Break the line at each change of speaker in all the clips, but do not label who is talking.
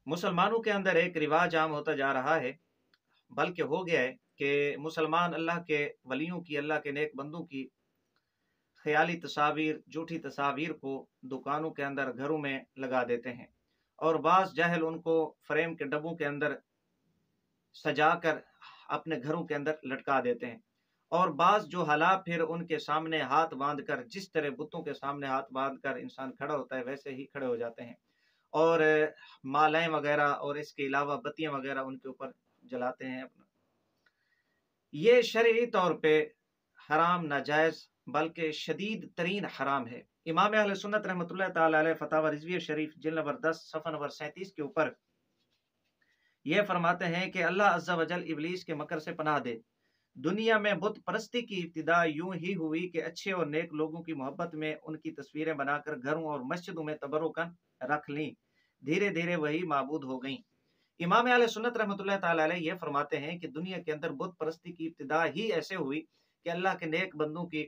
मुसलमानों के अंदर एक रिवाज आम होता जा रहा है, बल्कि हो गया है कि मुसलमान अल्लाह के वलियों की, अल्लाह के नेक बंदों की ख़याली तस्वीर, झूठी तस्वीर को दुकानों के अंदर, घरों में लगा देते हैं और बाज़ जाहिल उनको फ्रेम के डब्बों के अंदर सजाकर अपने घरों के अंदर लटका देते हैं। और बाज़ जो हालात फिर उनके सामने हाथ बाँधकर, जिस तरह बुतों के सामने हाथ बाँधकर इंसान खड़ा होता है, वैसे ही खड़े हो जाते हैं और मालाएँ वग़ैरह और इसके अलावा बत्तियाँ वग़ैरह उनके ऊपर जलाते हैं। ये शरई तौर पे हराम, नाजायज़, बल्कि शदीद तरीन हराम है। इमाम अहले सुन्नत रहमतुल्लाह ताला अलैह फतावा रिज़विया शरीफ जिल्द नंबर 10 सफ़ा नंबर 37 के ऊपर ये फरमाते हैं कि अल्लाह अज़्ज़ा वजल इब्लीस के मकर से पनाह दे। दुनिया में बुत परस्ती की इब्तिदा यूं ही हुई कि अच्छे और नेक लोगों की मोहब्बत में उनकी तस्वीरें बनाकर घरों और मस्जिदों में तबरुकन रख लीं। धीरे धीरे वही माबूद हो गईं। इमाम अहले सुन्नत रहमतुल्लाह ताला अलैह ये फरमाते हैं कि दुनिया के अंदर बुत परस्ती की इब्तिदा ही ऐसे हुई कि अल्लाह के नेक बंदों की,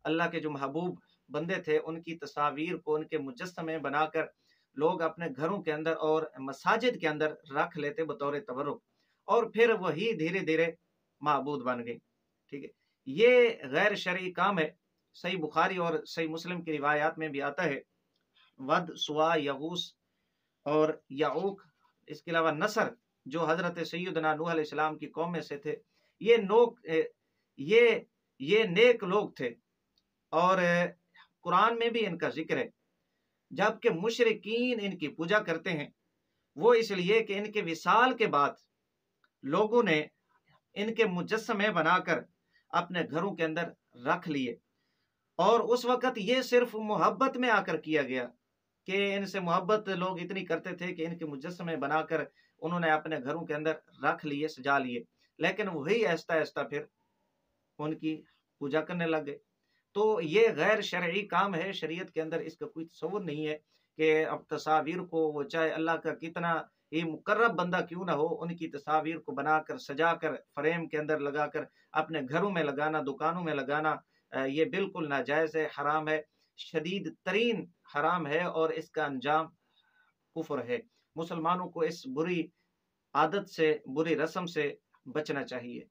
अल्लाह के जो महबूब बंदे थे, उनकी तस्वीर को, उनके मुजस्समे बनाकर लोग अपने घरों के अंदर और मसाजिद के अंदर रख लेते बतौर तबरुक, और फिर वही धीरे धीरे माबूद बन गई। ठीक है, ये गैर शरई काम है। सही बुखारी और सही मुस्लिम की रिवायात में भी आता है, वद, सुवा, यगूस और याऊक, इसके अलावा नसर, जो हजरत सैयदना नूह अलैहिस्सलाम की कौम में से थे, ये नोक ये नेक लोग थे और कुरान में भी इनका जिक्र है। जबकि मुशरिकीन इनकी पूजा करते हैं, वो इसलिए कि इनके विसाल के बाद लोगों ने इनके मुजस्समे बनाकर अपने घरों के अंदर रख लिए, और उस वक़्त ये सिर्फ़ मोहब्बत में आकर किया गया कि इनसे मोहब्बत लोग इतनी करते थे कि इनके मुजस्समे बनाकर उन्होंने अपने घरों के अंदर रख लिए, सजा लिए। लेकिन वही आहिस्ता-आहिस्ता फिर उनकी पूजा करने लग गए। तो ये गैर शरई काम है, शरीयत के अंदर इसका कोई तसव्वुर नहीं है कि अब तस्वीर को, वो चाहे अल्लाह का कितना ही मुकर्रब बंदा क्यों ना हो, उनकी तस्वीर को बनाकर, सजाकर, फ्रेम के अंदर लगाकर अपने घरों में लगाना, दुकानों में लगाना, ये बिल्कुल नाजायज़ है, हराम है, शदीद तरीन हराम है और इसका अंजाम कुफ्र है। मुसलमानों को इस बुरी आदत से, बुरी रस्म से बचना चाहिए।